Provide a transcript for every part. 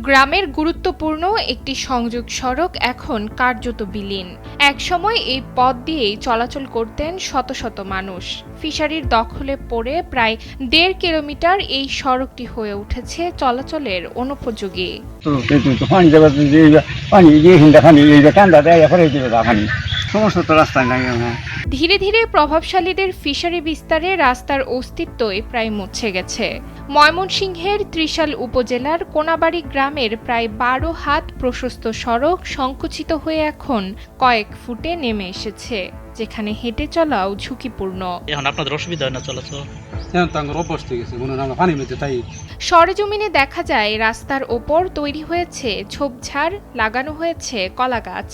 গ্রামের গুরুত্বপূর্ণ একটি সংযোগ সড়ক এখন কার্যত বিলীন। একসময় এই পথ দিয়েই চলাচল করতেন শত শত মানুষ। ফিশারির দখলে পড়ে প্রায় ১.৫ কিলোমিটার এই সড়কটি হয়ে উঠেছে চলাচলের অনুপযোগী। ধীরে ধীরে প্রভাবশালীদের ফিশারি বিস্তারে রাস্তার অস্তিত্বই প্রায় মুছে গেছে। ময়মনসিংহের ত্রিশাল উপজেলার কোনাবাড়ি গ্রামের প্রায় ১২ হাত প্রশস্ত সড়ক সংকুচিত হয়ে এখন কয়েক ফুটে নেমে এসেছে, যেখানে হেঁটে চলাও ঝুঁকিপূর্ণ। এখন আপনাদের অসুবিধা হয় না চলাচল? সরেজমিনে দেখা যায় রাস্তার ওপর তৈরি হয়েছে ঝোপঝাড়, লাগানো হয়েছে কলা গাছ।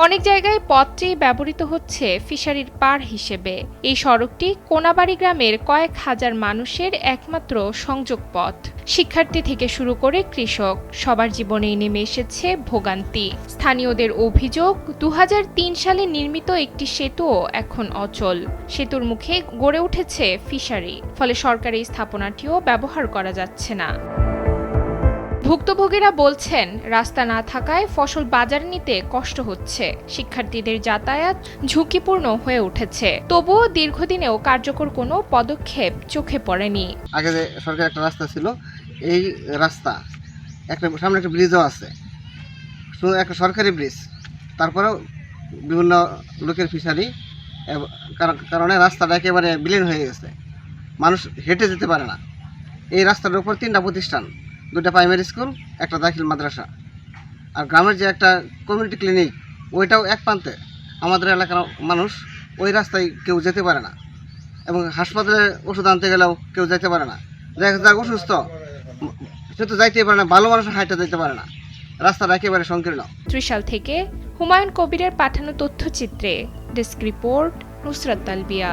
অনেক জায়গায় পথটি ব্যবহৃত হচ্ছে ফিশারির পার হিসেবে। এই সড়কটি কোনাবাড়ি গ্রামের কয়েক হাজার মানুষের একমাত্র সংযোগ পথ। শিক্ষার্থী থেকে শুরু করে কৃষক, সবার জীবনেই নেমে এসেছে ভোগান্তি। স্থানীয়দের অভিযোগ, ২০০৩ সালে নির্মিত একটি সেতুও এখন অচল। সেতুর মুখে গড়ে উঠেছে ফিশারি, ফলে সরকারি স্থাপনাটিও ব্যবহার করা যাচ্ছে না। ভুক্তভোগীরা বলছেন, রাস্তা না থাকায় ফসল বাজারে নিতে কষ্ট হচ্ছে। শিক্ষার্থীদের যাতায়াত ঝুঁকিপূর্ণ হয়ে উঠেছে। তবুও দীর্ঘদিনেও কার্যকর কোনো পদক্ষেপ চোখে পড়েনি। আগে যে সরকারি একটা রাস্তা ছিল, এই রাস্তা সামনে একটা ব্রিজও আছে, শুধু একটা সরকারি ব্রিজ। তারপরেও বিভিন্ন লোকের ফিশারি কারণে রাস্তাটা একেবারে বিলীন হয়ে গেছে। মানুষ হেঁটে যেতে পারে না। এই রাস্তার উপর 3টা প্রতিষ্ঠান, 2টা প্রাইমারি স্কুল, একটা দাখিল মাদ্রাসা, আর গ্রামের যে একটা কমিউনিটি ক্লিনিক, ওইটাও এক প্রান্তে। আমাদের এলাকার মানুষ ওই রাস্তায় কেউ যেতে পারে না, এবং হাসপাতালে ওষুধ আনতে গেলেও কেউ যেতে পারে না। দেখা যাক অসুস্থ, সে তো যাইতেই পারে না, ভালো মানুষ হাইটে যেতে পারে না। রাস্তাটা একেবারে সংকীর্ণ। ত্রিশাল থেকে হুমায়ুন কবিরের পাঠানো তথ্যচিত্রে ডেস্ক রিপোর্ট, নুসরাত তালবিয়া।